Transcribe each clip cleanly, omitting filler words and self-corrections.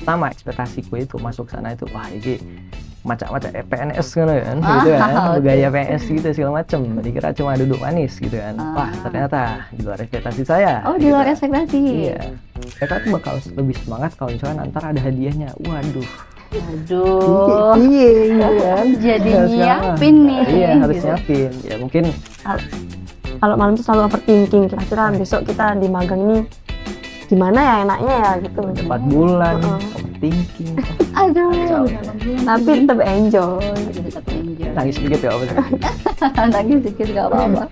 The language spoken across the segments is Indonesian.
pertama ekspektasiku itu masuk sana itu wah ini macam-macam PNS kan gitu kan, bergaya PNS gitu segala macem. Dikira cuma duduk manis gitu kan. Wah ternyata di luar ekspektasi saya. Oh, di luar ekspektasi. Iya. Mereka tuh bakal lebih semangat kalau misalkan ntar ada hadiahnya. Waduh. Aduh. Iya kan. Jadi Harus nyiapin nih. Iya harus gitu. nyiapin. Ya mungkin Kalau malam tuh selalu overthinking, kira-kira besok kita di magang ini gimana ya enaknya ya gitu. 4 bulan, overthinking. Aduh. Kacau. Tapi tetap enjoy. Tetap enjoy. Nangis sedikit ya apa sih? Nangis dikit gak apa-apa.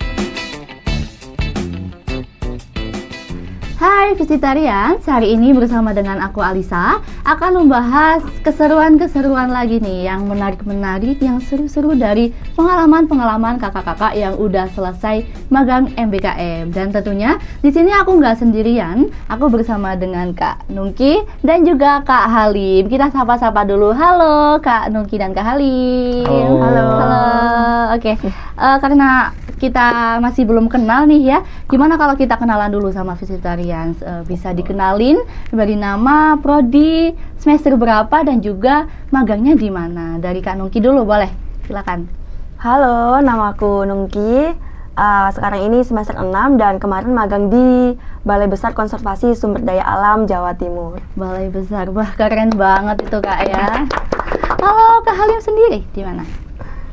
Hai Visitarians, hari ini bersama dengan aku Alisa akan membahas keseruan-keseruan lagi nih yang menarik-menarik, yang seru-seru dari pengalaman-pengalaman kakak-kakak yang udah selesai magang MBKM. Dan tentunya di sini aku nggak sendirian, aku bersama dengan Kak Nungki dan juga Kak Halim. Kita sapa-sapa dulu. Halo Kak Nungki dan Kak Halim. Halo. Halo. Oke, karena kita masih belum kenal nih ya, gimana kalau kita kenalan dulu sama Visitarians? Bisa dikenalin dari nama, prodi, semester berapa, dan juga magangnya di mana? Dari Kak Nungki dulu boleh, silakan. Halo, namaku Nungki. Sekarang ini semester 6 dan kemarin magang di Balai Besar Konservasi Sumber Daya Alam Jawa Timur. Balai Besar, wah keren banget itu Kak ya. Halo Kak Halim sendiri, di mana?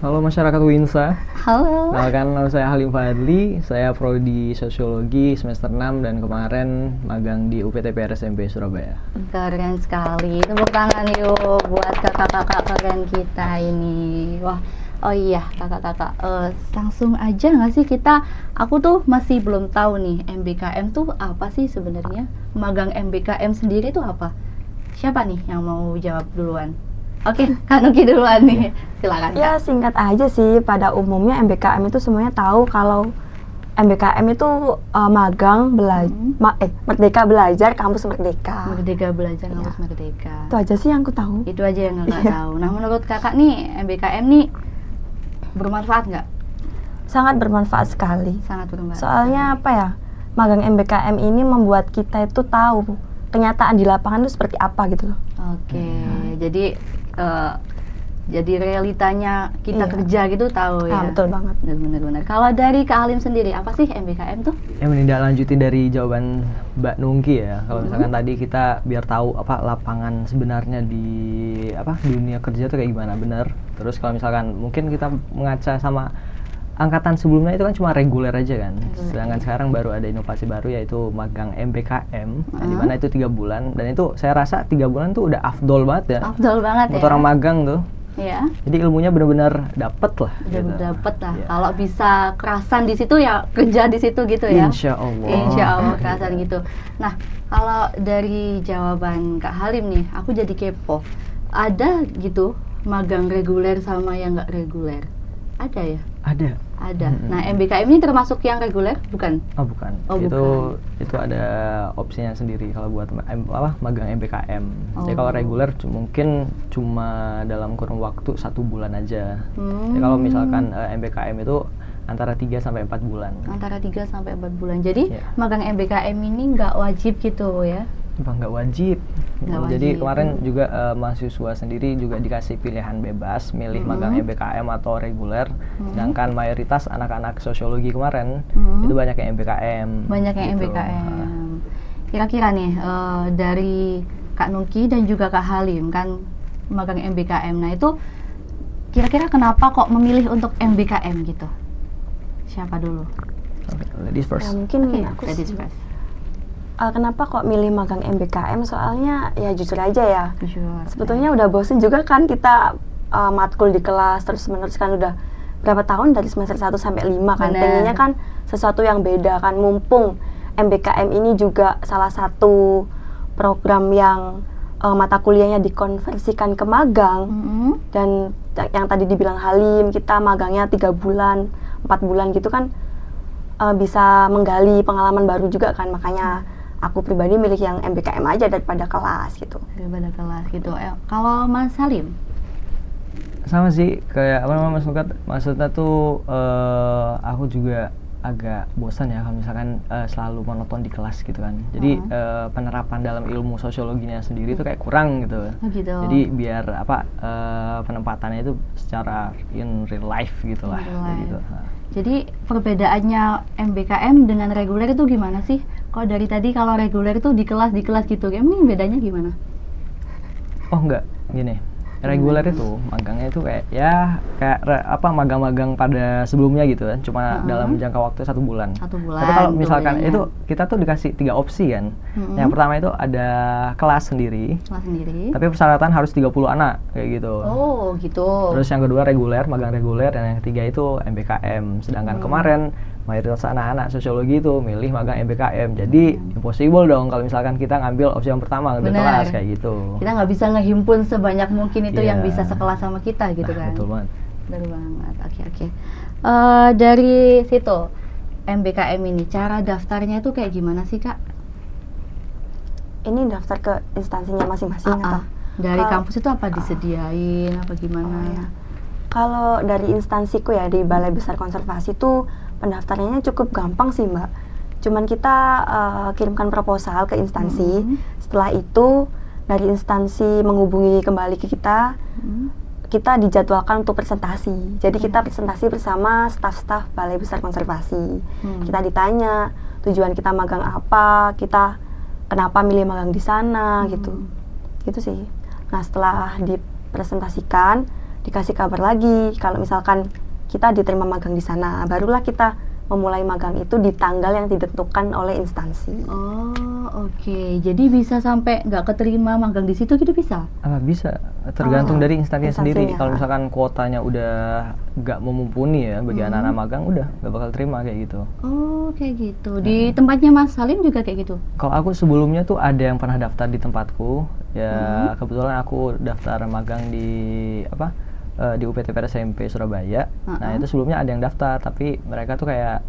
Halo masyarakat Winsa. Halo. Kenalkan nama saya Halim Fadli, saya prodi Sosiologi semester 6 dan kemarin magang di UPTP RSMP Surabaya. Keren sekali, tepuk tangan yuk buat kakak-kakak keren kita ini. Wah, oh iya kakak-kakak, langsung aja nggak sih aku tuh masih belum tahu nih MBKM tuh apa sih sebenarnya? Magang MBKM sendiri tuh apa? Siapa nih yang mau jawab duluan? Oke, Kak Nuki duluan nih, silakan. Ya singkat aja sih, pada umumnya MBKM itu semuanya tahu kalau MBKM itu magang Merdeka Belajar Kampus Merdeka. Merdeka Belajar Kampus Merdeka. Itu aja sih yang aku tahu. Itu aja yang kakak tahu. Nah menurut kakak nih MBKM nih bermanfaat nggak? Sangat bermanfaat sekali. Sangat bermanfaat. Soalnya apa ya, magang MBKM ini membuat kita itu tahu kenyataan di lapangan itu seperti apa gitu loh. Oke, jadi realitanya kita kerja gitu tahu ya. Betul banget. Benar-benar. Kalau dari Kak Halim sendiri, apa sih MBKM tuh? Menindaklanjuti dari jawaban Mbak Nungki ya. Kalau misalkan tadi kita biar tahu apa lapangan sebenarnya di dunia kerja tuh kayak gimana, bener. Terus kalau misalkan mungkin kita mengaca sama angkatan sebelumnya itu kan cuma reguler aja kan. Sedangkan sekarang baru ada inovasi baru yaitu magang MBKM, di mana itu 3 bulan dan itu saya rasa 3 bulan tuh udah afdol banget ya. Afdol banget buat ya. orang magang tuh. Iya. Jadi ilmunya benar-benar dapet lah. Udah gitu. dapet lah. Iya. Kalau bisa kerasan di situ ya kerja di situ gitu ya. Insya Allah. Insya Allah kerasan gitu. Nah kalau dari jawaban Kak Halim nih, aku jadi kepo. Ada gitu magang reguler sama yang nggak reguler? Ada ya? Ada. Ada. Nah MBKM ini termasuk yang reguler bukan? Oh bukan. Oh, itu ada opsinya sendiri kalau buat magang MBKM. Oh. Jadi kalau reguler mungkin cuma dalam kurun waktu 1 bulan aja. Jadi kalau misalkan MBKM itu antara 3 sampai 4 bulan. Antara 3 sampai 4 bulan. Jadi Iya. magang MBKM ini nggak wajib gitu ya? Nggak wajib. Nggak Jadi wajib. kemarin juga mahasiswa sendiri juga dikasih pilihan bebas milih magang MBKM atau reguler. Sedangkan mayoritas anak-anak sosiologi kemarin itu banyak yang MBKM. Banyak yang gitu. MBKM. Kira-kira nih dari Kak Nungki dan juga Kak Halim kan magang MBKM. Nah itu kira-kira kenapa kok memilih untuk MBKM gitu? Siapa dulu? Okay, ladies first. Ya, mungkin aku ladies first. kenapa kok milih magang MBKM? Soalnya ya jujur aja ya. Jujur. Sebetulnya udah bosen juga kan kita matkul di kelas terus menerus kan udah berapa tahun dari semester 1 sampai 5 kan. Bener. Pengennya kan sesuatu yang beda kan. Mumpung MBKM ini juga salah satu program yang mata kuliahnya dikonversikan ke magang. Dan yang tadi dibilang Halim, kita magangnya 3 bulan, 4 bulan gitu kan, bisa menggali pengalaman baru juga kan. Makanya aku pribadi milih yang MBKM aja daripada kelas gitu. Daripada kelas gitu. Kalau Mas Halim? Sama sih kayak apa namanya Mas Nukat, maksudnya tuh aku juga agak bosan ya kalau misalkan selalu monoton di kelas gitu kan. Jadi penerapan dalam ilmu sosiologinya sendiri itu kayak kurang gitu. Oh gitu. Jadi biar penempatannya itu secara in real life gitu lah. Gitu. Jadi perbedaannya MBKM dengan reguler itu gimana sih? Kalau dari tadi kalau reguler itu di kelas gitu, ini bedanya gimana? Oh enggak, gini. Reguler itu magangnya itu kayak magang-magang pada sebelumnya gitu kan, cuma dalam jangka waktu 1 bulan. 1 bulan. Tapi kalau misalkan itu kita tuh dikasih 3 opsi kan. Yang pertama itu ada kelas sendiri. Tapi persyaratan harus 30 anak kayak gitu. Oh gitu. Terus yang kedua reguler, magang reguler, dan yang ketiga itu MBKM. Sedangkan kemarin mayoritas anak-anak sosiologi itu milih magang MBKM. Jadi impossible dong kalau misalkan kita ngambil opsi yang pertama di kelas kayak gitu. Kita nggak bisa ngehimpun sebanyak mungkin itu yang bisa sekelas sama kita gitu kan. Betul banget. Betul banget. Oke. Dari situ MBKM ini cara daftarnya itu kayak gimana sih Kak? Ini daftar ke instansinya masing-masing atau? Dari kampus itu apa disediain apa gimana? Kalau dari instansiku ya di Balai Besar Konservasi itu pendaftarannya cukup gampang sih Mbak. Cuman kita kirimkan proposal ke instansi. Setelah itu dari instansi menghubungi kembali ke kita, kita dijadwalkan untuk presentasi. Jadi kita presentasi bersama staf-staf Balai Besar Konservasi. Kita ditanya tujuan kita magang apa, kita kenapa milih magang di sana gitu. Gitu sih. Nah setelah dipresentasikan, dikasih kabar lagi kalau misalkan kita diterima magang di sana, barulah kita memulai magang itu di tanggal yang ditentukan oleh instansi. Oh, oke. Jadi bisa sampai nggak keterima magang di situ gitu bisa? Bisa, tergantung dari instansinya sendiri. Kalau misalkan kuotanya udah nggak memumpuni ya bagi anak-anak magang, udah nggak bakal terima kayak gitu. Oh, kayak gitu. Di tempatnya Mas Salim juga kayak gitu? Kalau aku sebelumnya tuh ada yang pernah daftar di tempatku. Ya kebetulan aku daftar magang di di UPTPR SMP Surabaya. Nah itu sebelumnya ada yang daftar, tapi mereka tuh kayak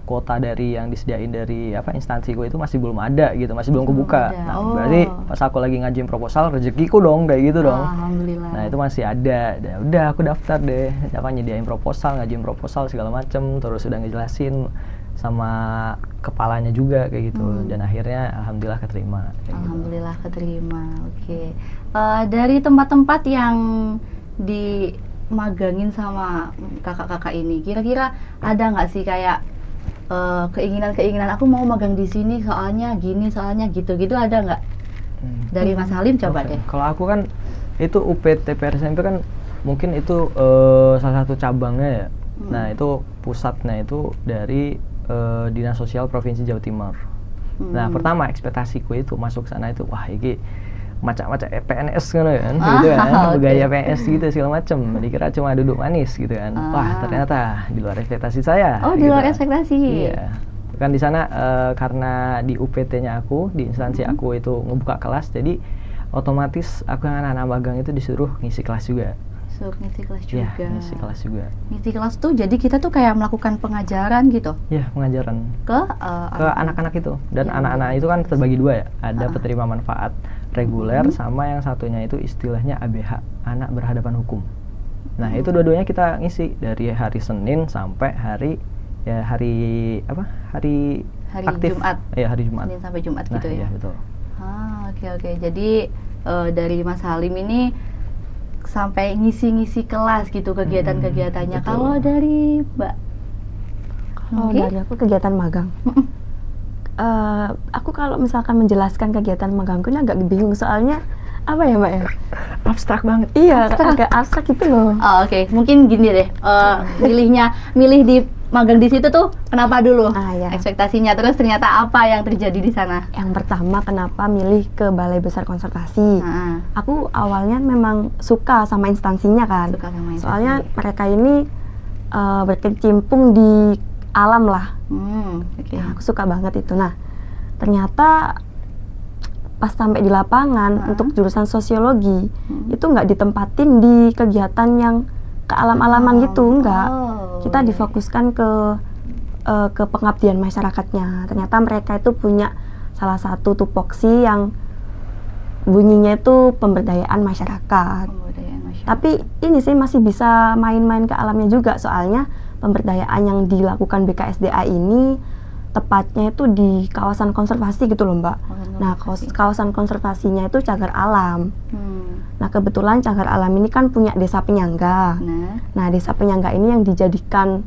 kuota dari yang disediain dari instansiku itu masih belum ada gitu, masih belum kebuka. Nah berarti pas aku lagi ngajuin proposal, rezekiku dong kayak gitu dong. Alhamdulillah. Nah itu masih ada. Udah aku daftar deh, nyediain proposal, ngajuin proposal segala macem, terus udah ngejelasin sama kepalanya juga kayak gitu. Dan akhirnya alhamdulillah keterima. Alhamdulillah keterima. Oke. Dari tempat-tempat yang dimagangin sama kakak-kakak ini, kira-kira ada nggak sih kayak keinginan aku mau magang di sini soalnya gini, soalnya gitu-gitu, ada nggak? Dari Mas Salim coba deh. Kalau aku kan itu UPTPR SMP kan mungkin itu salah satu cabangnya ya. Nah itu pusatnya itu dari Dinas Sosial Provinsi Jawa Timur. Nah pertama ekspektasiku itu masuk sana itu wah ini macam-macam PNS kan gitu kan, gaya PNS gitu segala macem, dikira cuma duduk manis gitu kan. Wah ternyata di luar ekspektasi saya. Oh di luar ekspektasi. Iya, kan di sana karena di UPT-nya aku, di instansi aku itu ngebuka kelas, jadi otomatis aku yang anak-anak magang itu disuruh ngisi kelas juga. Ngisi kelas juga. Iya, ngisi kelas juga. Ngisi kelas tuh jadi kita tuh kayak melakukan pengajaran gitu. Iya, pengajaran ke anak-anak itu. Dan anak-anak itu kan terbagi dua ya. Ada penerima manfaat reguler sama yang satunya itu istilahnya ABH, anak berhadapan hukum. Nah, itu dua-duanya kita ngisi dari hari Senin sampai hari aktif. Jumat. Iya, hari Jumat. Senin sampai Jumat gitu ya. Iya, betul. Oke. Jadi dari Mas Salim ini sampai ngisi-ngisi kelas gitu kegiatan-kegiatannya. Kalau dari Mbak? Kalau dari aku kegiatan magang. Aku kalau misalkan menjelaskan kegiatan magangku ini agak bingung soalnya apa ya Mbak ya? Abstrak banget. Iya, agak abstrak gitu loh. Oke. Mungkin gini deh, milih di magang di situ tuh kenapa dulu? Ya. Ekspektasinya, terus ternyata apa yang terjadi di sana? Yang pertama kenapa milih ke Balai Besar Konservasi? Aku awalnya memang suka sama instansinya kan. Suka sama instansi. Soalnya mereka ini berkecimpung di alam lah. Nah, aku suka banget itu. Nah, ternyata pas sampai di lapangan untuk jurusan sosiologi itu nggak ditempatin di kegiatan yang ke alam-alaman gitu, enggak. Kita difokuskan ke pengabdian masyarakatnya. Ternyata mereka itu punya salah satu tupoksi yang bunyinya itu pemberdayaan masyarakat. Tapi ini sih masih bisa main-main ke alamnya juga, soalnya pemberdayaan yang dilakukan BKSDA ini tepatnya itu di kawasan konservasi gitu loh Mbak. Nah, kawasan konservasinya itu cagar alam. Nah, kebetulan cagar alam ini kan punya desa penyangga. Nah, desa penyangga ini yang dijadikan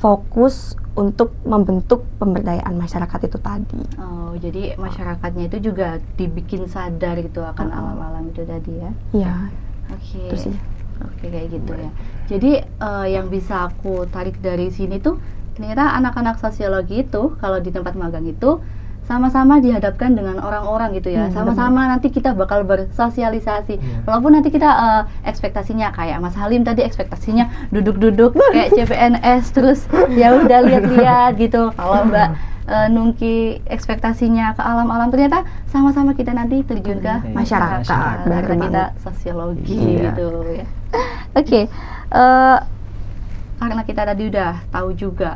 fokus untuk membentuk pemberdayaan masyarakat itu tadi. Oh, jadi masyarakatnya itu juga dibikin sadar gitu akan alam-alam itu tadi ya? Iya. Oke. Terus ya. Oke, kayak gitu ya. Jadi yang bisa aku tarik dari sini tuh ternyata anak-anak sosiologi itu kalau di tempat magang itu sama-sama dihadapkan dengan orang-orang gitu ya. Sama-sama nanti kita bakal bersosialisasi. Walaupun nanti kita ekspektasinya kayak Mas Halim tadi ekspektasinya duduk-duduk kayak CPNS terus ya udah lihat-lihat gitu. Kalau Mbak Nungki ekspektasinya ke alam-alam, ternyata sama-sama kita nanti terjun ke masyarakat. Karena kita sosiologi gitu ya. Oke. Karena kita tadi udah tahu juga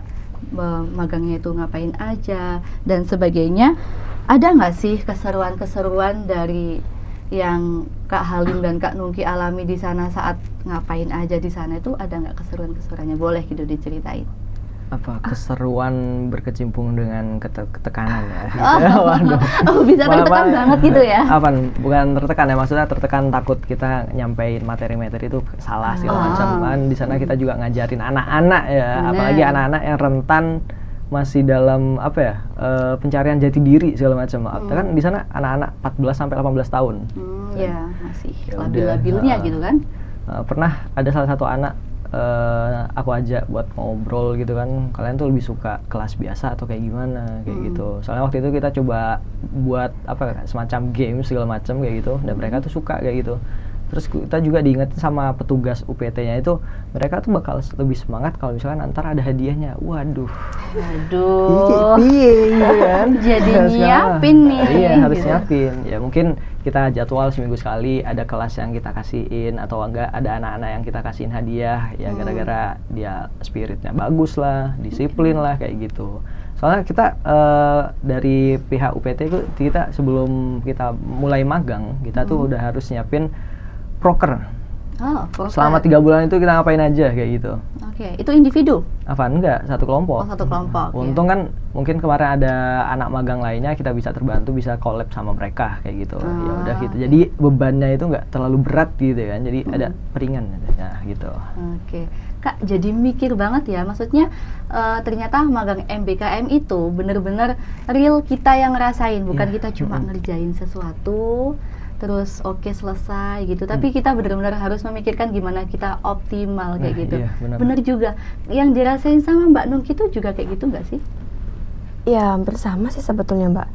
magangnya itu ngapain aja dan sebagainya, ada nggak sih keseruan-keseruan dari yang Kak Halim dan Kak Nungki alami di sana saat ngapain aja di sana itu? Ada nggak keseruan-keseruannya? Boleh gitu diceritain. Apa keseruan berkecimpung dengan ketekanan ya? Waduh. Oh, bisa tertekan banget gitu ya? Bukan tertekan ya, maksudnya tertekan takut kita nyampein materi-materi itu salah segala macam kan. Di sana kita juga ngajarin anak-anak ya, apalagi anak-anak yang rentan masih dalam pencarian jati diri segala macam. Kan di sana anak-anak 14 sampai 18 tahun. Ya, masih labil-labilnya gitu kan. Pernah ada salah satu anak aku ajak buat ngobrol gitu kan, kalian tuh lebih suka kelas biasa atau kayak gimana kayak gitu. Soalnya waktu itu kita coba buat semacam game segala macam kayak gitu, dan mereka tuh suka kayak gitu. Terus kita juga diingetin sama petugas UPT-nya itu, mereka tuh bakal lebih semangat kalau misalkan antar ada hadiahnya. Waduh. Gitu kan. Jadi nyiapin nih. Iya, harus nyiapin. Ya mungkin kita jadwal seminggu sekali ada kelas yang kita kasihin, atau enggak ada anak-anak yang kita kasihin hadiah ya, gara-gara dia spiritnya bagus lah, disiplin lah kayak gitu. Soalnya kita dari pihak UPT itu kita sebelum kita mulai magang kita tuh udah harus nyiapin proker. Selama 3 bulan itu kita ngapain aja kayak gitu. Oke, itu individu? Enggak, satu kelompok. Oh, satu kelompok. Untung kan mungkin kemarin ada anak magang lainnya, kita bisa terbantu, bisa collab sama mereka kayak gitu. Ya udah gitu. Jadi bebannya itu nggak terlalu berat gitu kan. Jadi ada peringan gitu. Oke. Kak, jadi mikir banget ya. Maksudnya ternyata magang MBKM itu bener-bener real kita yang ngerasain, bukan kita cuma ngerjain sesuatu terus selesai gitu, tapi kita benar-benar harus memikirkan gimana kita optimal kayak gitu. Bener juga. Yang dirasain sama Mbak Nungki itu juga kayak gitu nggak sih? Ya, hampir sama sih sebetulnya Mbak.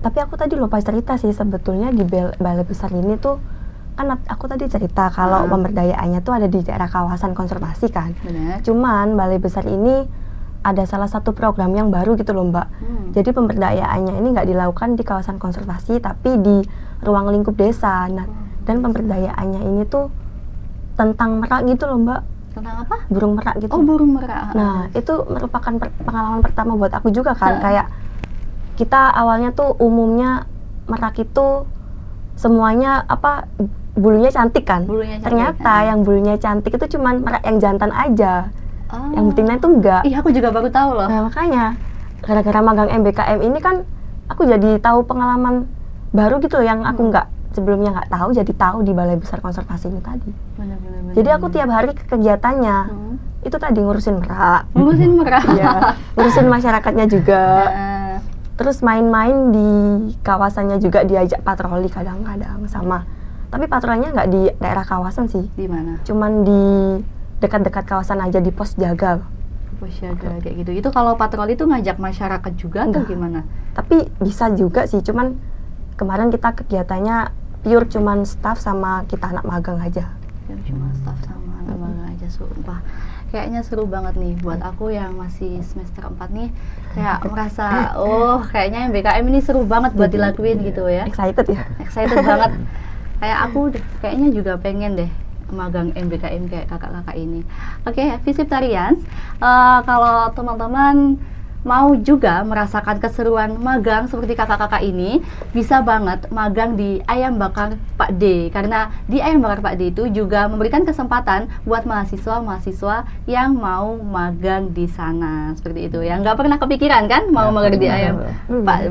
Tapi aku tadi lupa cerita sih, sebetulnya di balai besar ini tuh kan aku tadi cerita kalau pemberdayaannya tuh ada di daerah kawasan konservasi kan. Benar. Cuman balai besar ini ada salah satu program yang baru gitu loh Mbak. Jadi pemberdayaannya ini nggak dilakukan di kawasan konservasi, tapi di ruang lingkup desa. Nah, dan pemberdayaannya ini tuh tentang merak gitu loh Mbak. Tentang apa? Burung merak gitu. Oh, burung merak. Nah, itu merupakan pengalaman pertama buat aku juga kan. Kayak kita awalnya tuh umumnya merak itu semuanya bulunya cantik kan. Ternyata yang bulunya cantik itu cuman merak yang jantan aja. Yang betina itu enggak. Iya, aku juga baru tahu loh. Nah, makanya gara-gara magang MBKM ini kan aku jadi tahu pengalaman baru gitu loh, yang aku sebelumnya nggak tahu, jadi tahu di Balai Besar Konservasi ini tadi. Benar. Jadi aku tiap hari ke kegiatannya itu tadi ngurusin merak. Ya, ngurusin masyarakatnya juga. Terus main-main di kawasannya juga, diajak patroli kadang-kadang sama. Tapi patrolinya nggak di daerah kawasan sih. Di mana? Cuman di dekat-dekat kawasan aja, di pos jaga. Pos jaga kayak gitu. Itu kalau patroli itu ngajak masyarakat juga atau gimana? Tapi bisa juga sih, cuman kemarin kita kegiatannya pure cuman staff sama kita anak magang aja. Cuma staff sama anak magang aja, sumpah. Kayaknya seru banget nih buat aku yang masih semester 4 nih, kayak merasa kayaknya MBKM ini seru banget buat dilakuin gitu ya. Excited ya? Excited banget. Kayak aku kayaknya juga pengen deh magang MBKM kayak kakak-kakak ini. Oke, Visiptarians, kalau teman-teman mau juga merasakan keseruan magang seperti kakak-kakak ini, bisa banget magang di Ayam Bakar Pak D. Karena di Ayam Bakar Pak D itu juga memberikan kesempatan buat mahasiswa-mahasiswa yang mau magang di sana. Seperti itu. Yang nggak pernah kepikiran kan mau magang di Ayam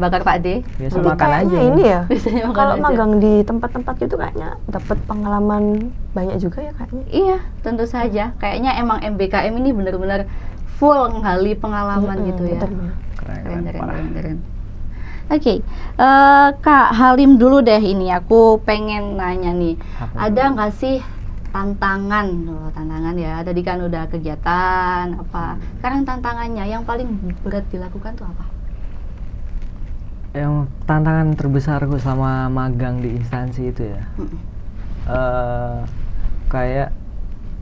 Bakar Pak D? Biasa Jadi makan kayaknya aja. ini ya. Biasanya makan Kalau aja. magang di tempat-tempat gitu kayaknya dapat pengalaman banyak juga ya kayaknya. Iya, tentu saja. Kayaknya emang MBKM ini benar-benar full ngali pengalaman gitu ya. Bener-bener. Keren, parah. Keren. Oke, Kak Halim dulu deh ini. Aku pengen nanya nih, Apa? ada nggak sih tantangan? Tantangan ya. Tadi kan udah kegiatan apa. Sekarang tantangannya yang paling berat dilakukan tuh apa? Yang tantangan terbesarku selama magang di instansi itu ya, kayak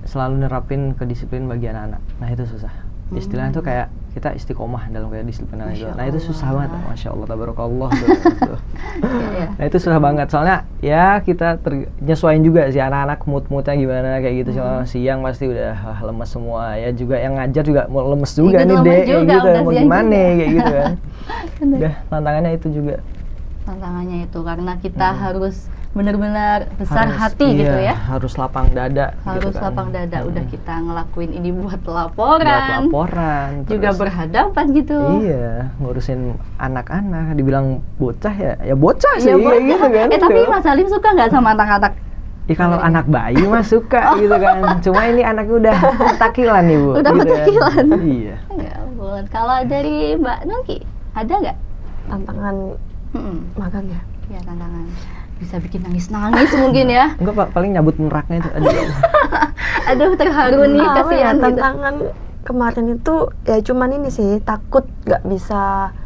selalu nerapin kedisiplin bagi anak-anak. Nah itu susah. Istilahnya tuh kayak kita istiqomah dalam kayak disiplin itu. Nah itu susah banget. Masya Allah, tabarakallah. Tuh. Iya. Nah itu susah banget. Soalnya ya kita nyesuaiin juga sih anak-anak mood-moodnya gimana kayak gitu. Soalnya siang pasti udah lemes semua. Ya juga yang ngajar juga mau lemes juga Ikut nih lemes dek. juga, Kayak gitu. udah Mau siang gimana juga. kayak gitu kan. Bener. Udah tantangannya itu juga. Tantangannya itu karena kita harus benar-benar besar Harus- hati iya, gitu ya. Harus lapang dada. Harus gitu kan. lapang dada. Udah kita ngelakuin ini buat Buat laporan. laporan. Juga terus- berhadapan gitu. Iya, ngurusin anak-anak, dibilang bocah ya bocah sih, Iya, kayak bocah. gitu kan. Tapi Tuh. Mas Halim suka nggak sama anak-anak? Ya kalau anak bayi mah suka gitu kan. Cuma ini anaknya udah petakilan nih Bu. Udah gitu kan. petakilan. Iya. Ya ampun. Kalau dari Mbak Nungki, ada nggak? Tantangan magang ya. Ya tantangan. Bisa bikin nangis-nangis mungkin ya. Enggak Pak, paling nyabut meraknya itu. Aduh. Aduh terharu nih, Apa ya, kasihan gitu. tantangan kemarin itu ya cuman ini sih, takut nggak bisa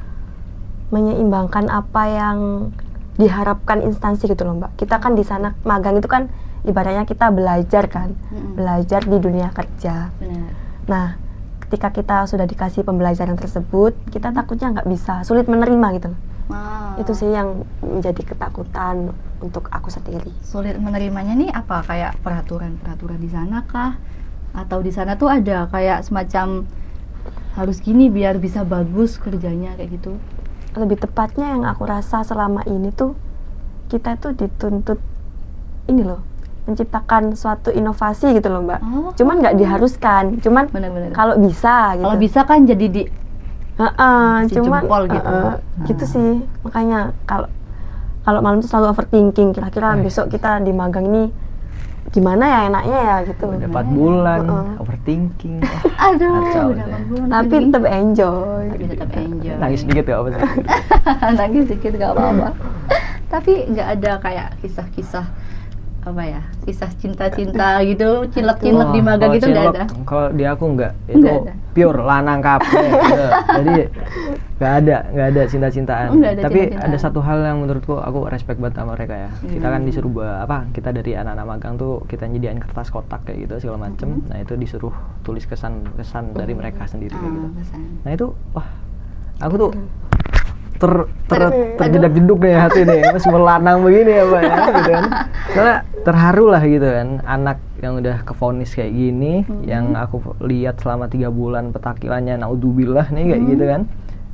menyeimbangkan apa yang diharapkan instansi gitu loh Mbak. Kita kan di sana magang itu kan ibaratnya kita belajar kan, belajar di dunia kerja. Benar. Nah, ketika kita sudah dikasih pembelajaran tersebut, kita takutnya nggak bisa, sulit menerima gitu loh. Wow. Itu sih yang menjadi ketakutan untuk aku sendiri. Sulit menerimanya nih apa? Kayak peraturan-peraturan di sana kah? Atau di sana tuh ada kayak semacam harus gini biar bisa bagus kerjanya kayak gitu? Lebih tepatnya yang aku rasa selama ini tuh kita tuh dituntut ini loh, menciptakan suatu inovasi gitu loh Mbak. Oh. Cuman nggak diharuskan, cuman Benar-benar. kalau bisa gitu. Kalau bisa kan jadi di kasih cuman jempol gitu. gitu sih. Makanya kalau malam tuh selalu overthinking, kira-kira besok kita di magang ini gimana ya enaknya ya gitu. Udah 4 bulan, overthinking. Aduh, Kacau udah deh. bangun. Tapi tetap enjoy. Tapi tetap enjoy. Nangis dikit ya apa sih? Nangis dikit gak apa-apa. Tapi nggak ada kayak kisah-kisah apa ya, kisah cinta-cinta gitu, cilek-cilek di magang Kalau gitu nggak cilok, ada. Kalau di aku enggak, itu Nggak ada. pure lanang kape. Jadi nggak ada cinta-cintaan. Oh, nggak ada Tapi cinta-cintaan. ada satu hal yang menurutku aku respect banget sama mereka ya. Kita kan disuruh kita dari anak-anak magang tuh kita nyediain kertas kotak kayak gitu segala macem. Nah itu disuruh tulis kesan dari mereka sendiri kayak gitu. Pesan. Nah itu wah, aku tuh terjedak-jeduk nih hati nih, masih melanang begini ya Pak ya, gitu kan. Soalnya terharu lah gitu kan, anak yang udah kevonis kayak gini, yang aku lihat selama 3 bulan petakilannya, naudzubillah nih kayak gitu kan,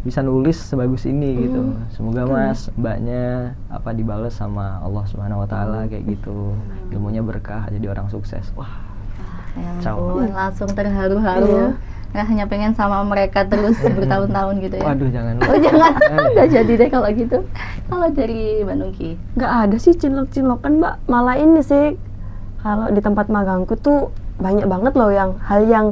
bisa nulis sebagus ini gitu. Semoga Mas, Mbaknya apa dibales sama Allah Subhanahu Wa Taala kayak gitu, ilmunya berkah, jadi orang sukses. Wah, Ya Ciao. ampun, langsung terharu-haru. Iya. Rasanya pengen sama mereka terus bertahun-tahun gitu ya. waduh jangan. Oh jangan, nggak jadi deh kalau gitu. Kalau dari Mbak Nungki, Nggak ada sih cinlok-cinlokan Mbak. Malah ini sih, kalau di tempat magangku tuh banyak banget loh yang hal yang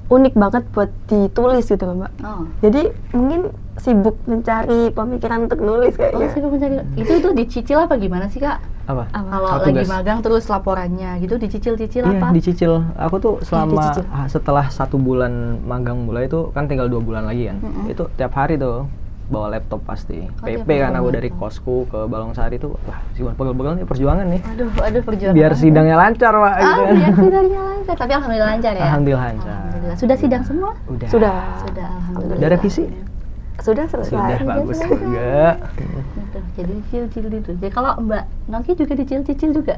unik banget buat ditulis gitu loh Mbak. oh, Jadi mungkin sibuk mencari pemikiran untuk nulis kayaknya. sih mencari itu tuh dicicil apa gimana sih Kak? Apa? Kalau Kalau lagi tugas. magang terus laporannya gitu dicicil-cicil Iya, apa? dicicil. Aku tuh selama dicicil. setelah 1 bulan magang mulai itu kan tinggal 2 bulan lagi kan. Itu tiap hari tuh bawa laptop pasti. PP tiap kan hari aku dari kosku ke Balongsari tuh, wah, Siwan pegel-pegel nih perjuangan nih. Aduh perjuangan. Biar sidangnya lancar, Pak, gitu kan. biar sidangnya lancar. Tapi alhamdulillah lancar ya. Alhamdulillah lancar. Alhamdulillah. Sudah sidang semua? Udah. Sudah. Sudah alhamdulillah. Udah revisi? Sudah selesai. Sudah bagus selesai. juga. Udah, jadi dicicil itu. Jadi kalau Mbak Nongki juga dicicil juga?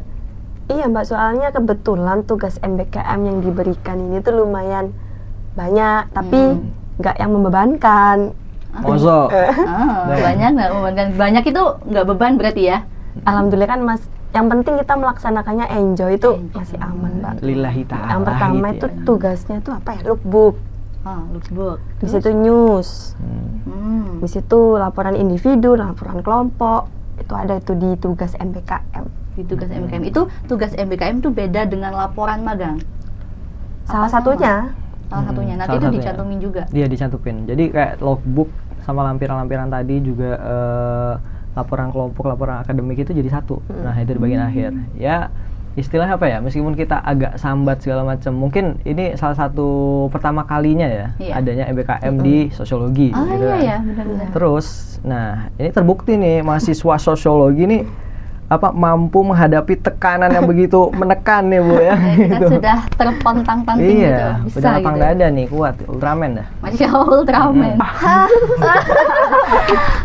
Iya Mbak, soalnya kebetulan tugas MBKM yang diberikan ini tuh lumayan banyak, tapi nggak yang membebankan. Mosok. Banyak nggak membebankan. Banyak itu nggak beban berarti ya? Alhamdulillah kan Mas, yang penting kita melaksanakannya enjoy itu masih aman Mbak. Lillahi ta'ala. Yang pertama gitu itu ya. tugasnya itu apa ya? Lookbook. Lookbook. Di situ news. Di situ laporan individu, laporan kelompok. Itu ada itu di tugas MBKM. Di tugas MBKM itu tugas MBKM itu beda dengan laporan magang. Salah Apa sama? satunya. Salah satunya. Nanti salah itu satunya. dicantumin juga. Iya, dicantumin. Jadi kayak logbook sama lampiran-lampiran tadi juga laporan kelompok, laporan akademik itu jadi satu. Nah, itu di bagian akhir. Ya, istilah apa ya? Meskipun kita agak sambat segala macam, mungkin ini salah satu pertama kalinya ya adanya MBKM di sosiologi. Oh gitu iya kan. ya, benar-benar. Terus, nah ini terbukti nih mahasiswa sosiologi nih mampu menghadapi tekanan yang begitu menekan nih Bu ya. Kita Gitu. sudah terpontang-panting gitu, Iya, bisa udah lapang gitu. dada nih, kuat, Ultraman dah. Masya Allah, Ultraman.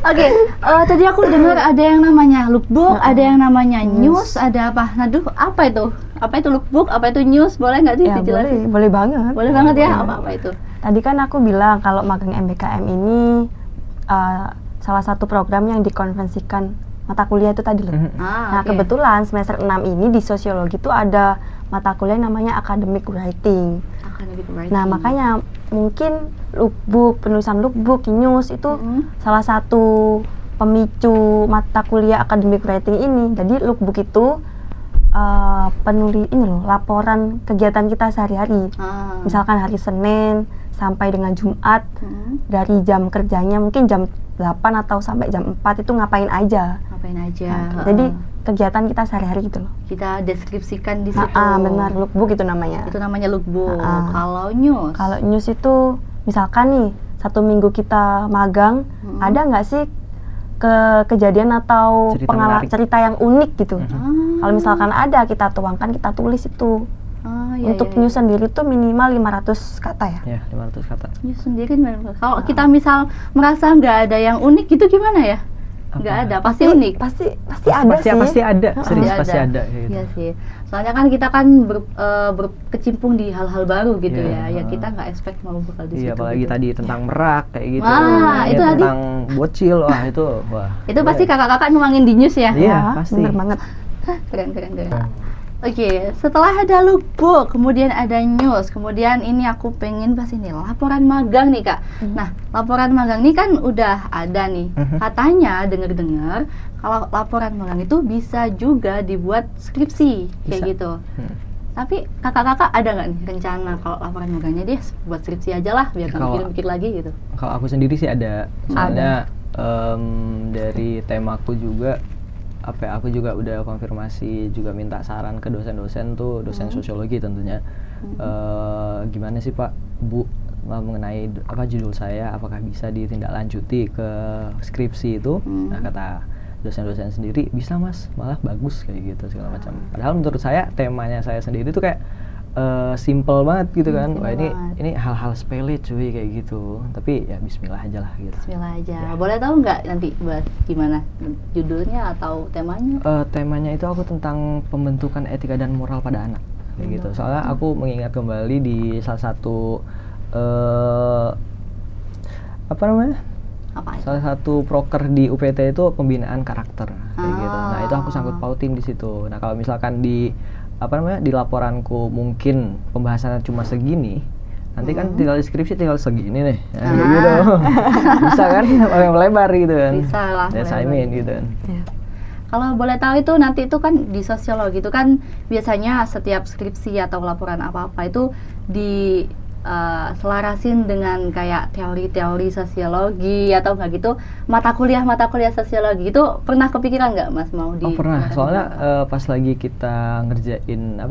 Oke, tadi aku dengar ada yang namanya lookbook, ada yang namanya news, ada apa? Aduh, apa itu? Apa itu lookbook? Apa itu news? Boleh nggak sih Ya dijelasin? boleh banget. Boleh banget ya, apa-apa itu? Tadi kan aku bilang kalau magang MBKM ini salah satu program yang dikonvensikan mata kuliah itu tadi loh. Nah, oke. kebetulan semester 6 ini di sosiologi itu ada mata kuliah namanya academic writing. Academic writing. Nah, makanya mungkin lookbook, penulisan lookbook, news itu salah satu pemicu mata kuliah academic writing ini. Jadi lookbook itu laporan kegiatan kita sehari-hari. Misalkan hari Senin sampai dengan Jumat, dari jam kerjanya mungkin jam 8 atau sampai jam 4 itu ngapain aja. Ngapain aja. Nah, jadi kegiatan kita sehari-hari gitu loh. kita deskripsikan di situ. Benar, lookbook itu namanya. Itu namanya lookbook. Kalau news. Kalau news itu misalkan nih 1 minggu kita magang, ada nggak sih kejadian atau Cerita menarik. cerita yang unik gitu. Kalau misalkan ada, kita tuangkan, kita tulis itu. Iya, Untuk iya, news sendiri tuh minimal 500 kata ya. Ya, 500 kata. news sendiri memang. Kalau kita misal merasa nggak ada yang unik gitu gimana ya? Nggak ada, pasti unik. Pasti ada sih. Pasti ada, serius Pasti pasti ada kayak gitu. Iya sih. Soalnya kan kita kan berkecimpung di hal-hal baru gitu Iya. ya. Ya kita nggak expect mau bakal di situ. Iya, apalagi gitu. tadi tentang merak kayak gitu. Wah, itu tadi. tentang bocil, wah. Itu pasti kakak-kakak nuangin di news ya? Iya, Ya, pasti. bener banget. Keren. Oke, setelah ada lookbook, kemudian ada news, kemudian ini aku pengen bahas ini laporan magang nih Kak. Nah, laporan magang ini kan udah ada nih. Katanya dengar-dengar kalau laporan magang itu bisa juga dibuat skripsi kayak Bisa. gitu. Tapi kakak-kakak ada nggak nih rencana kalau laporan magangnya dia buat skripsi aja lah biar nggak Kalau- mikir-mikir lagi gitu? Kalau aku sendiri sih ada. Soalnya dari temaku juga aku juga udah konfirmasi, juga minta saran ke dosen-dosen tuh, dosen sosiologi tentunya. Gimana sih Pak, Bu, mengenai judul saya, apakah bisa ditindaklanjuti ke skripsi itu? Nah, kata dosen-dosen sendiri, bisa Mas, malah bagus kayak gitu segala macam. Padahal menurut saya temanya saya sendiri tuh kayak simple banget gitu kan. Wah, ini hal-hal sepele cuy kayak gitu. Tapi ya bismillah aja lah gitu. Bismillah aja. Boleh tahu nggak nanti bahas gimana judulnya atau temanya? Temanya itu aku tentang pembentukan etika dan moral pada anak kayak gitu. Soalnya aku mengingat kembali di salah satu Apa itu? salah satu proker di UPT itu pembinaan karakter kayak gitu. Nah, itu aku sangkut pautin di situ. Nah, kalau misalkan di di laporanku mungkin pembahasannya cuma segini, nanti kan tinggal deskripsi tinggal segini nih. Nah, kayak gitu. Bisa kan yang melebar gitu kan. Bisa lah, That's I melebar. mean gitu kan. Kalau boleh tahu itu nanti itu kan di sosiologi itu kan biasanya setiap skripsi atau laporan apa-apa itu di selarasin dengan kayak teori-teori sosiologi atau nggak gitu mata kuliah sosiologi itu pernah kepikiran nggak Mas mau di? Oh pernah, soalnya pas lagi kita ngerjain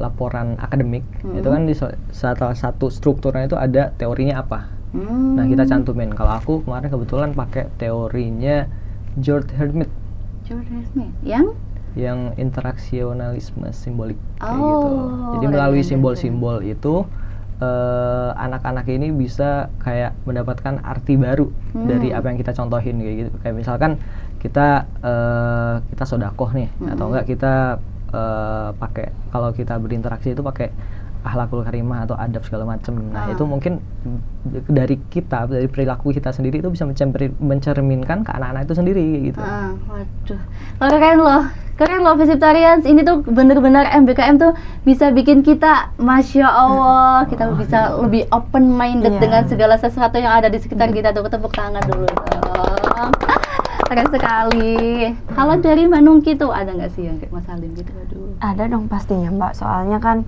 laporan akademik itu kan di salah satu strukturnya itu ada teorinya apa. Nah, kita cantumin. Kalau aku kemarin kebetulan pakai teorinya George Hermit yang interaksionalisme simbolik kayak gitu. Jadi melalui simbol-simbol itu anak-anak ini bisa kayak mendapatkan arti baru dari apa yang kita contohin kayak gitu. Kayak misalkan kita sedekah nih, atau enggak kita pakai, kalau kita berinteraksi itu pakai akhlakul karimah atau adab segala macam. Nah itu mungkin dari perilaku kita sendiri itu bisa mencerminkan ke anak-anak itu sendiri gitu. Waduh, keren loh Visiptarians. Ini tuh bener-bener MBKM tuh bisa bikin kita, masya Allah, kita bisa lebih open minded dengan segala sesuatu yang ada di sekitar kita tuh. Tepuk tangan dulu dong. Keren sekali. Kalau dari Mbak Nungki tuh ada nggak sih yang kayak Mas Halim gitu? Aduh. Ada dong pastinya Mbak, soalnya kan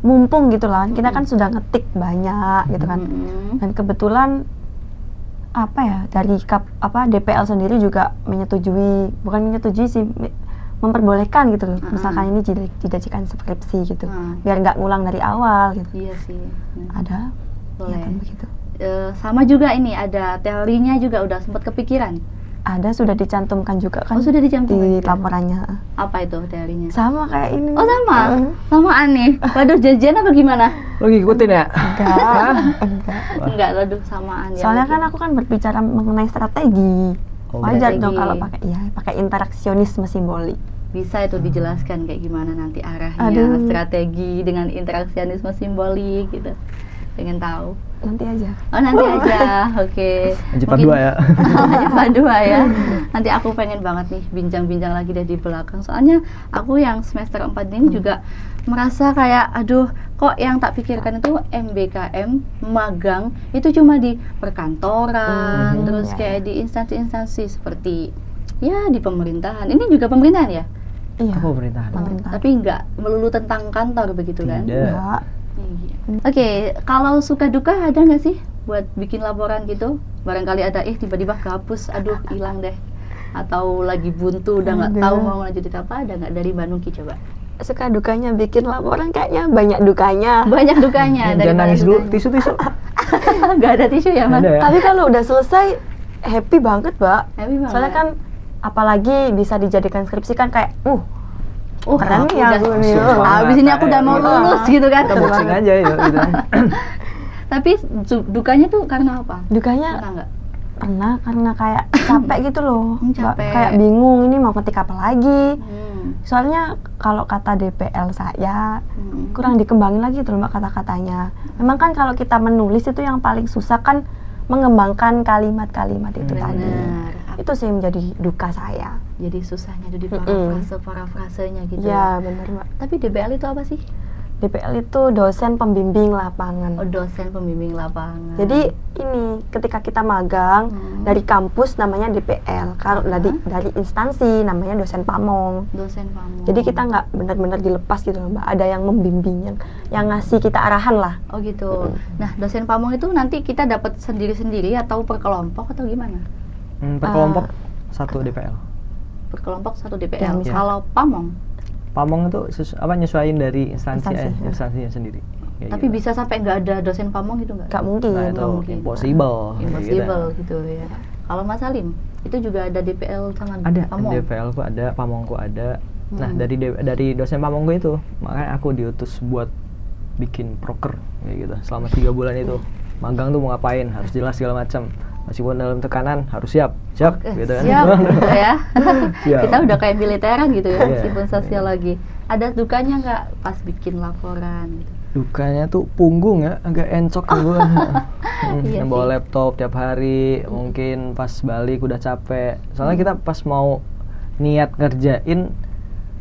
mumpung gitu lah, kita kan sudah ngetik banyak gitu kan, dan kebetulan dari DPL sendiri juga bukan menyetujui sih, memperbolehkan gitu loh, misalkan ini dijadikan skripsi gitu, biar nggak ngulang dari awal gitu. Iya sih. Ada, boleh. ya kan begitu. Sama juga ini ada teorinya juga udah sempat kepikiran. Ada, sudah dicantumkan juga kan. Sudah dicantumkan di laporannya. Apa itu teorinya? Sama kayak ini. Oh sama? Samaan nih? Waduh, janjian apa gimana? Lo ngikutin ya? Enggak, waduh samaan ya. Soalnya kan aku kan berbicara mengenai strategi. Wajar dong kalau pakai interaksionisme simbolik. Bisa itu dijelaskan kayak gimana nanti arahnya, strategi dengan interaksionisme simbolik gitu. Pengen tahu. Nanti aja. Oh nanti aja, oke. Lanjut 2 ya. Lanjut 2 ya. Nanti aku pengen banget nih bincang-bincang lagi dari belakang. Soalnya aku yang semester 4 ini juga merasa kayak, aduh kok yang tak pikirkan itu MBKM, magang, itu cuma di perkantoran, terus kayak di instansi-instansi seperti ya di pemerintahan. Ini juga pemerintahan ya? Iya. Pemerintahan. Tapi nggak melulu tentang kantor begitu kan? Tidak. Oke, kalau suka duka ada nggak sih buat bikin laporan gitu? Barangkali ada tiba-tiba kehapus, aduh hilang deh. Atau lagi buntu udah nggak tahu mau lanjutin apa, ada nggak dari Mbak Nungki coba? Suka dukanya bikin laporan kayaknya banyak dukanya. Banyak dukanya. Jangan nangis dulu, tisu. Nggak ada tisu ya Mas? Ya? Tapi kalau udah selesai happy banget Mbak. Happy banget. Soalnya kan apalagi bisa dijadikan skripsi kan kayak keren ya aku nih. Abis ini aku udah mau lulus gitu kan. Kita boxing aja ya gitu. Tapi dukanya tuh karena apa? Dukanya karena kayak capek gitu loh. Capek. Kayak bingung ini mau ketik apa lagi. Soalnya kalau kata DPL saya kurang dikembangin lagi tuh Mbak kata-katanya. Memang kan kalau kita menulis itu yang paling susah kan mengembangkan kalimat-kalimat itu tadi. Itu sih menjadi duka saya. Jadi susahnya di parafrasenya gitu. Ya benar Mbak. Tapi DPL itu apa sih? DPL itu dosen pembimbing lapangan. Oh, dosen pembimbing lapangan. Jadi ini ketika kita magang dari kampus namanya DPL, kalau dari instansi namanya dosen pamong. Dosen pamong. Jadi kita nggak benar-benar dilepas gitu loh Mbak. Ada yang membimbing, yang ngasih kita arahan lah. Oh gitu. Nah dosen pamong itu nanti kita dapat sendiri-sendiri atau per kelompok atau gimana? Per kelompok 1 DPL. Per kelompok 1 DPL. Ya, kalau pamong itu nyesuaiin dari instansinya sendiri. Tapi gitu. bisa sampai nggak ada dosen pamong gitu nggak? Nggak mungkin. Nah, itu impossible gitu ya. Kalau Mas Halim itu juga ada DPL sama ada pamong? DPL ku ada, pamongku ada. Nah dari dosen pamongku itu makanya aku diutus buat bikin proker kayak gitu selama 3 bulan itu. Magang tuh mau ngapain harus jelas segala macam. Meskipun dalam tekanan harus siap gitu kan. Siap gitu ya. Siap. Kita udah kayak militeran gitu ya, meskipun sosial Yeah. lagi. Ada dukanya nggak pas bikin laporan gitu? Dukanya tuh punggung ya, agak encok gue. Iya Bawa sih. laptop tiap hari, mungkin pas balik udah capek. Soalnya kita pas mau niat ngerjain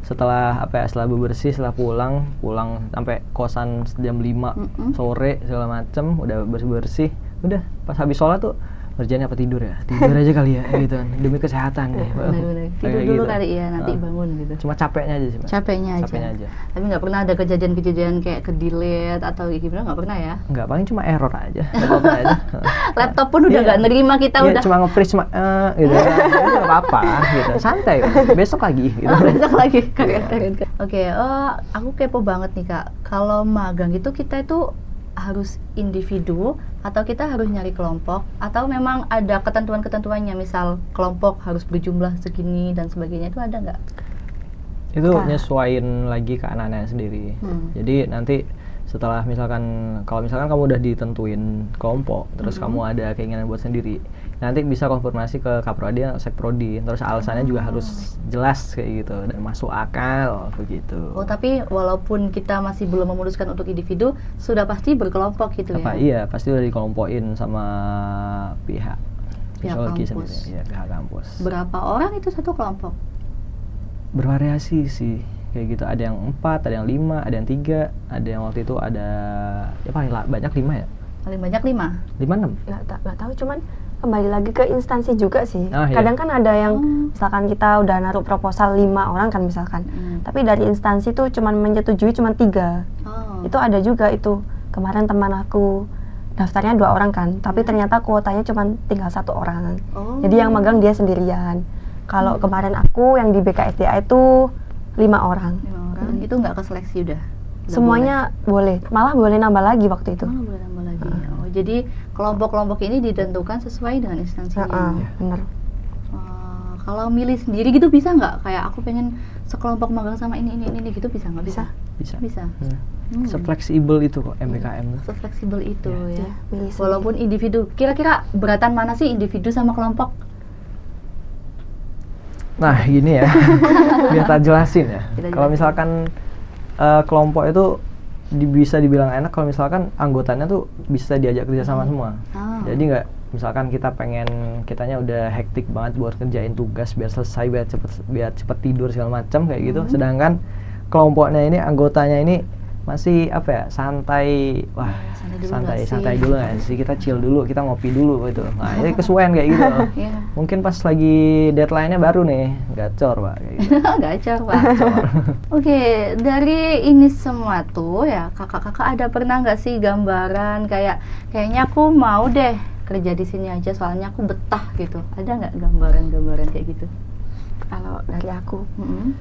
setelah bebersih, setelah pulang sampai kosan jam 5 sore segala macem, udah bersih, udah pas habis sholat tuh kerjanya apa tidur aja kali ya gitu kan, demi kesehatan nih. Bener-bener. Tidur dulu kali ya, nanti bangun gitu. Cuma capeknya aja sih Mbak. Capeknya aja. Tapi nggak pernah ada kejadian-kejadian kayak ke-delete atau gimana, nggak pernah ya? Nggak, paling cuma error aja. Apa-apa aja. Laptop pun udah nggak nerima kita Iya, udah. cuma nge-freeze gitu ya. Itu nggak apa-apa gitu. Santai. Besok lagi gitu. Besok lagi. Keren. Oke, aku kepo banget nih Kak. Kalau magang itu kita itu harus individu atau kita harus nyari kelompok atau memang ada ketentuan-ketentuannya, misal kelompok harus berjumlah segini dan sebagainya, itu ada nggak? Itu nyesuaiin lagi ke anak-anaknya sendiri. Jadi nanti setelah kalau misalkan kamu udah ditentuin kelompok, terus kamu ada keinginan buat sendiri, nanti bisa konfirmasi ke Kaprodi atau Sekprodi. Terus alasannya juga harus jelas kayak gitu dan masuk akal begitu. Oh, tapi walaupun kita masih belum memutuskan untuk individu, sudah pasti berkelompok gitu Apa ya? iya pasti udah dikelompokin sama pihak Pihak Visualki kampus. sendiri, ya pihak kampus. Berapa orang itu satu kelompok? Bervariasi sih kayak gitu, ada yang 4, ada yang 5, ada yang 3, ada yang waktu itu ada ya paling banyak 5 ya, Paling banyak 5? 5-6. Nggak tahu, cuman kembali lagi ke instansi juga sih. Ah, iya. Kadang kan ada yang misalkan kita udah naruh proposal 5 orang kan misalkan, tapi dari instansi tuh cuman menyetujui cuman 3. Oh. Itu ada juga itu. Kemarin teman aku daftarnya 2 orang kan, tapi ternyata kuotanya cuman tinggal 1 orang. Oh. Jadi yang magang dia sendirian. Kalau kemarin aku yang di BKSDA itu 5 orang. 5 orang itu nggak keseleksi udah? Nggak Semuanya boleh, malah boleh nambah lagi waktu itu. boleh? Oh, boleh nambah lagi. Oh, jadi kelompok-kelompok ini ditentukan sesuai dengan instansinya. Bener. Kalau milih sendiri gitu bisa nggak? Kayak aku pengen sekelompok magang sama ini gitu bisa nggak? Bisa. Bisa. Sefleksibel itu kok MBKM. Sefleksibel itu ya. Iya, milih sendiri. Walaupun individu, kira-kira beratan mana sih individu sama kelompok? Nah gini ya, biar tak jelasin ya. Kita Kalau jelasin. misalkan kelompok itu bisa dibilang enak kalau misalkan anggotanya tuh bisa diajak kerja sama semua. Ah. Jadi nggak, misalkan kita kitanya udah hektik banget buat kerjain tugas biar selesai, biar cepet tidur segala macam kayak gitu. Sedangkan kelompoknya ini, anggotanya ini masih apa ya, santai, wah santai dulu nggak sih, kita chill dulu, kita ngopi dulu gitu. Nah ini kesuwen kayak gitu. Iya. Mungkin pas lagi deadline-nya baru nih, gacor pak kayak gitu. Gacor Pak. Oke, dari ini semua tuh ya kakak-kakak ada pernah nggak sih gambaran kayaknya aku mau deh kerja di sini aja soalnya aku betah gitu. Ada nggak gambaran kayak gitu? Kalau dari aku, Mm-mm.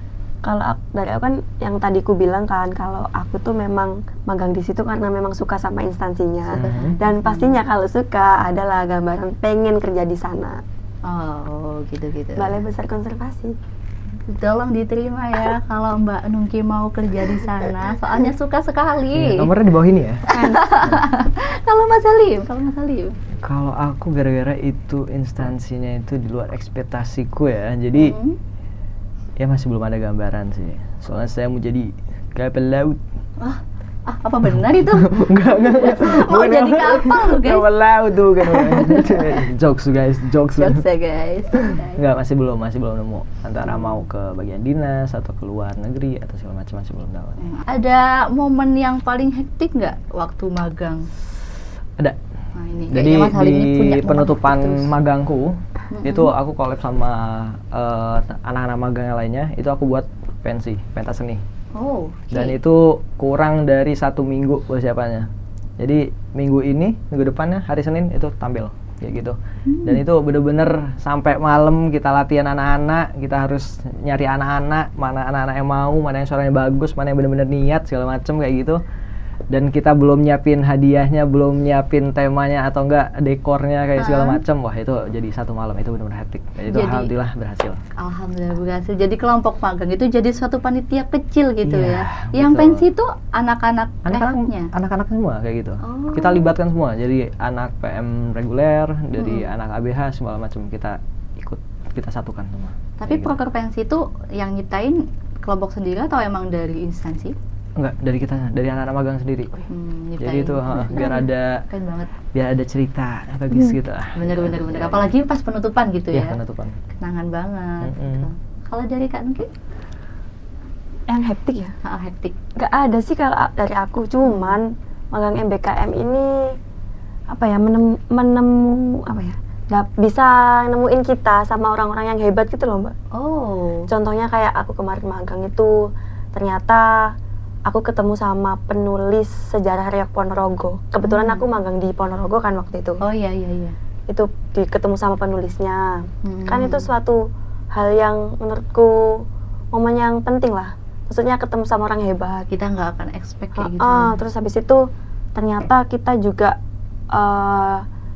dari aku kan yang tadi ku bilang kan, kalau aku tuh memang magang di situ karena memang suka sama instansinya. Dan pastinya kalau suka adalah gambaran pengen kerja di sana. Oh, gitu-gitu. Balai Besar Konservasi. Tolong diterima ya kalau Mbak Nungki mau kerja di sana, soalnya suka sekali. Nomornya di bawah ini ya. Kalau Mas Salim, Kalau aku gara-gara itu instansinya itu di luar ekspektasiku ya, jadi ya masih belum ada gambaran sih. Soalnya saya mau jadi kapal laut. apa benar itu? Enggak. Mau jadi kapal lu guys? Kapal laut tuh kan. Jokes guys. Jokes ya guys. Enggak, masih belum nemu. Antara mau ke bagian dinas atau ke luar negeri atau segala macam, masih belum tahu. Ada momen yang paling hektik nggak waktu magang? Ada. Nah, ini Jadi kayaknya Mas Halim ini punya di momen penutupan hektik terus. magangku itu aku collab sama anak-anak magang yang lainnya, itu aku buat pentas seni. Oh, Dan itu kurang dari 1 minggu persiapannya. Jadi minggu depannya hari Senin itu tampil kayak gitu. Dan itu bener-bener sampai malam kita latihan anak-anak, kita harus nyari anak-anak, mana anak-anak yang mau, mana yang suaranya bagus, mana yang bener-bener niat segala macem kayak gitu. Dan kita belum nyiapin hadiahnya, belum nyiapin temanya atau enggak dekornya kayak segala macam. Wah itu jadi 1 malam itu benar-benar hektik. Itu alhamdulillah berhasil. Alhamdulillah berhasil. Jadi kelompok magang itu jadi suatu panitia kecil gitu Iya, ya. Yang betul. pensi itu anak-anaknya. Anak-anak semua kayak gitu. Oh. Kita libatkan semua. Jadi anak PM reguler, dari anak ABH segala macam kita satukan semua. Tapi Kayak gitu. proker pensi itu yang nyiptain kelompok sendiri atau emang dari instansi? Enggak, dari kita, dari anak-anak magang sendiri. Nyiptain. Jadi itu Keren banget. biar ada cerita bagus gitu lah. Bener. Apalagi pas penutupan gitu Iya, ya. penutupan. Kenangan banget. Gitu. Kalau dari Kak Nungki? Yang hektik ya? Hektik. Gak ada sih kalau dari aku, cuman magang MBKM ini bisa nemuin kita sama orang-orang yang hebat gitu loh Mbak. Oh. Contohnya kayak aku kemarin magang itu, ternyata aku ketemu sama penulis sejarah Reok Ponorogo. Kebetulan aku magang di Ponorogo kan waktu itu. Oh iya. Itu ketemu sama penulisnya. Kan itu suatu hal yang menurutku momen yang penting lah. Maksudnya ketemu sama orang hebat. Kita nggak akan expect kayak gitu. Terus habis itu ternyata kita juga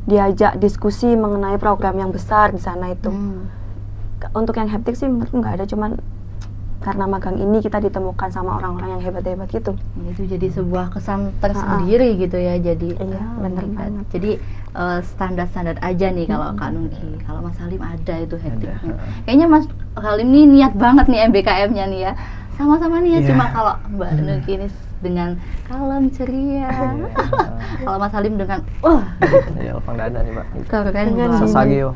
diajak diskusi mengenai program yang besar di sana itu. Untuk yang hektik sih menurutku nggak ada, cuman karena magang ini kita ditemukan sama orang-orang yang hebat-hebat gitu. Itu jadi sebuah kesan tersendiri gitu ya. Jadi Iya, bener hebat. banget. Jadi standar-standar aja nih kalau Kak Nungki. Kalau Mas Halim ada itu hektiknya. Kayaknya Mas Halim nih niat banget nih MBKM-nya nih ya. Sama-sama nih ya, Iya. cuma kalau Mbak Nungki ini dengan kalem ceria. Kalau Mas Halim dengan Ya lapang dada nih Mbak. keren Dengan banget. Sasageo.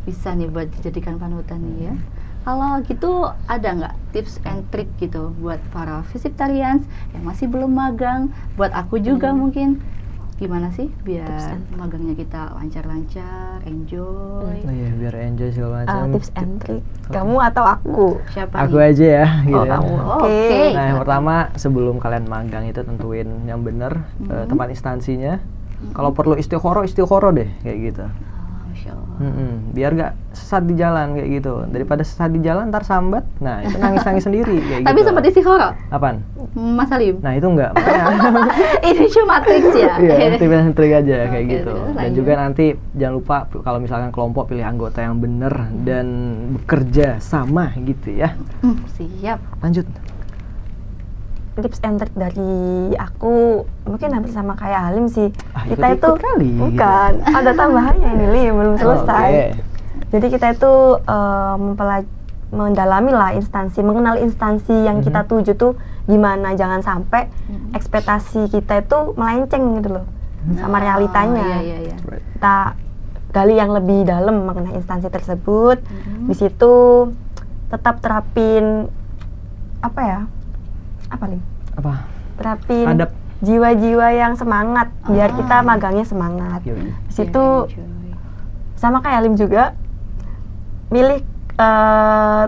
Bisa nih buat dijadikan panutan nih ya. Kalau gitu ada nggak tips and trick gitu buat para visiptarians yang masih belum magang, buat aku juga mungkin, gimana sih biar Tips and magangnya kita lancar-lancar, enjoy. Oh iya, biar enjoy segala macam. Tips and trick. Kamu atau aku? Siapa Aku nih? aja ya, gitu. Oh, kamu. Oh, Oke. oke. Nah, yang pertama sebelum kalian magang itu tentuin yang benar tempat instansinya. Kalau perlu istikharah deh kayak gitu. Oh, Masya Allah. Biar gak sesat di jalan kayak gitu. Daripada sesat di jalan ntar sambat, nah itu nangis-nangis sendiri kayak Tapi gitu. sempat istikharah, Apaan? Mas Halim. Nah itu enggak. Ini cuma tips ya. Iya, tips and trick aja kayak Oke, gitu. terus Dan lanjut. juga nanti jangan lupa kalau misalkan kelompok pilih anggota yang benar dan bekerja sama gitu ya. Siap. Lanjut. Tips and trick dari aku mungkin hampir sama kayak Halim sih. Kita itu ikut-ikut kali, gitu. bukan, ada tambahannya ini Li, belum selesai. Oke. Jadi kita itu mendalami lah instansi, mengenal instansi yang kita tuju tuh gimana, jangan sampai ekspektasi kita itu melenceng gitu loh sama realitanya. Iya, iya. Kita gali yang lebih dalam mengenai instansi tersebut. Di situ tetap terapin apa ya? Apa nih? Apa? Terapin Adab. jiwa-jiwa yang semangat biar kita magangnya semangat. Yoi. Di situ sama kayak Alim juga milih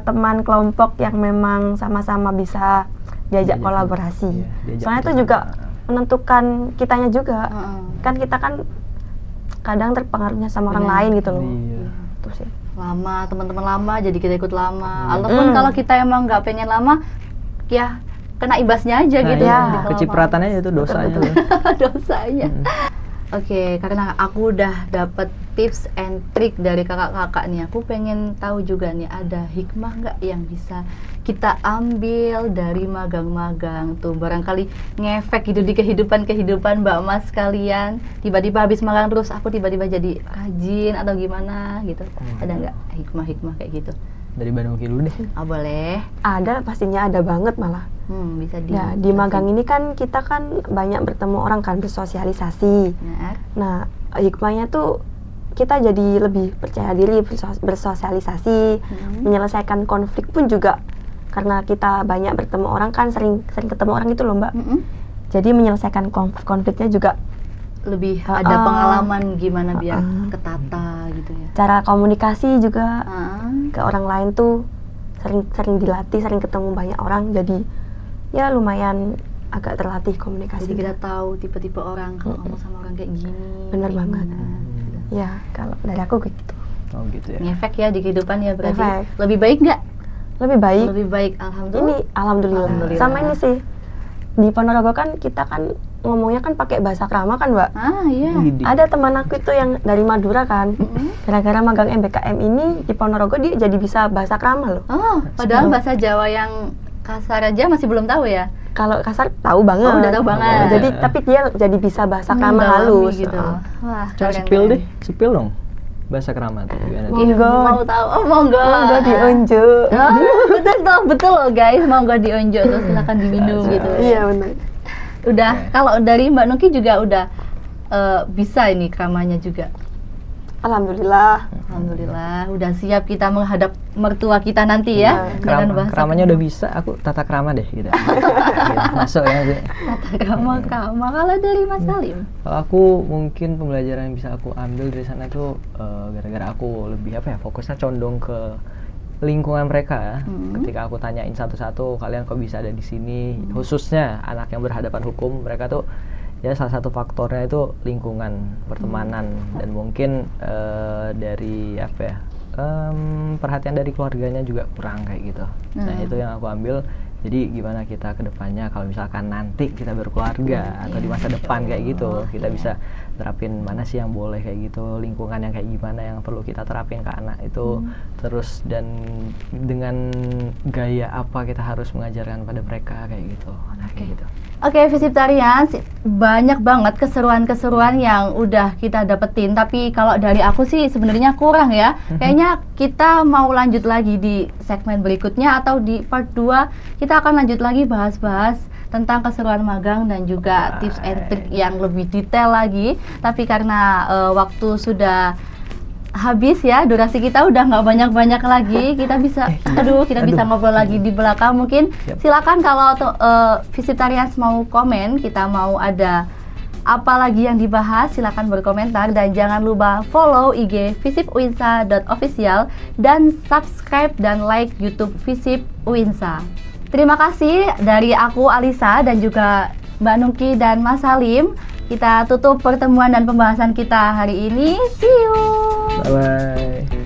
teman kelompok yang memang sama-sama bisa diajak Diajak- kolaborasi. iya, diajak Soalnya itu kerjasama. juga menentukan kitanya juga. Heeh. Kan kita kan kadang terpengaruhnya sama orang Benar. lain gitu loh. Iya. Itu sih. Lama, teman-teman lama jadi kita ikut lama. Ataupun kalau kita emang nggak pengen lama, ya kena imbasnya aja Nah, gitu. iya. Ya. Kecipratannya itu dosanya tuh. Dosanya. Oke, karena aku udah dapet tips and trick dari kakak-kakak nih, aku pengen tahu juga nih, ada hikmah nggak yang bisa kita ambil dari magang-magang tuh, barangkali ngefek gitu di kehidupan Mbak Mas kalian, tiba-tiba habis magang terus aku tiba-tiba jadi rajin atau gimana gitu, ada nggak hikmah-hikmah kayak gitu? Dari Bandung dulu deh. Oh boleh. Ada, pastinya ada banget malah. Bisa Nah, di magang ini kan kita kan banyak bertemu orang kan, bersosialisasi. Benar. Nah, hikmahnya tuh kita jadi lebih percaya diri, bersosialisasi, menyelesaikan konflik pun juga karena kita banyak bertemu orang kan, sering ketemu orang gitu loh Mbak. Jadi menyelesaikan konfliknya juga Lebih ada pengalaman gimana biar ketata gitu ya. cara komunikasi juga Ah. ke orang lain tuh sering dilatih, sering ketemu banyak orang, jadi ya lumayan agak terlatih komunikasi. Jadi kita tahu tipe-tipe orang kalau ngomong sama orang kayak gini. Bener kayak banget. gimana, gitu. Ya kalau dari aku gitu. Oh gitu ya. Ngefek ya di kehidupan ya berarti. Ngefek. Lebih baik nggak? Lebih baik. Lebih baik, Ini alhamdulillah. alhamdulillah. Alhamdulillah. Sama ini sih di Ponorogo kan kita kan ngomongnya kan pakai bahasa krama kan Mbak. Ah iya. Widih. Ada teman aku itu yang dari Madura kan, gara-gara magang MBKM ini di Ponorogo dia jadi bisa bahasa krama loh. Oh, padahal bahasa Jawa yang kasar aja masih belum tahu ya. Kalau kasar tahu banget. Oh, udah tahu banget. Jadi tapi dia jadi bisa bahasa krama Mendalami halus gitu. Wah, Coba keren, spill keren. deh, spill dong. Bahasa keramat gimana tuh? Ih, Monggo. mau tahu? Oh, monggo. Monggo diunjuk. Betul loh guys, monggo diunjuk terus silakan diminum gitu. Iya benar. Udah, kalau dari Mbak Nuki juga udah bisa ini kramanya juga. Alhamdulillah. Alhamdulillah, udah siap kita menghadap mertua kita nanti ya. Dengan bahasa Keramanya udah bisa, aku tata krama deh gitu. Gitu, masuk ya sih. tata krama. Kalau dari Mas Salim, Kalau aku mungkin pembelajaran yang bisa aku ambil dari sana tuh gara-gara aku lebih apa ya, fokusnya condong ke lingkungan mereka ya. Ketika aku tanyain satu-satu, kalian kok bisa ada di sini, khususnya anak yang berhadapan hukum, mereka tuh ya salah satu faktornya itu lingkungan pertemanan dan mungkin dari apa ya, perhatian dari keluarganya juga kurang kayak gitu. Nah itu yang aku ambil. Jadi gimana kita ke depannya kalau misalkan nanti kita berkeluarga atau di masa depan kayak gitu, kita bisa terapin, mana sih yang boleh kayak gitu, lingkungan yang kayak gimana yang perlu kita terapin ke anak itu, terus dan dengan gaya apa kita harus mengajarkan pada mereka kayak gitu. Nah, kayak gitu. Oke, Visiptarians, banyak banget keseruan-keseruan yang udah kita dapetin. Tapi kalau dari aku sih sebenarnya kurang ya. Kayaknya kita mau lanjut lagi di segmen berikutnya atau di part 2 kita akan lanjut lagi bahas-bahas tentang keseruan magang dan juga tips and trick yang lebih detail lagi. Tapi karena waktu sudah habis ya, durasi kita udah nggak banyak-banyak lagi. Kita bisa, kita bisa ngobrol lagi di belakang. Mungkin silakan kalau Visiptarians mau komen, kita mau ada apa lagi yang dibahas, silakan berkomentar dan jangan lupa follow IG visipuinsa.official dan subscribe dan like YouTube Visip Uinsa. Terima kasih dari aku Alisa dan juga Mbak Nungki dan Mas Salim. Kita tutup pertemuan dan pembahasan kita hari ini. See you. Bye bye.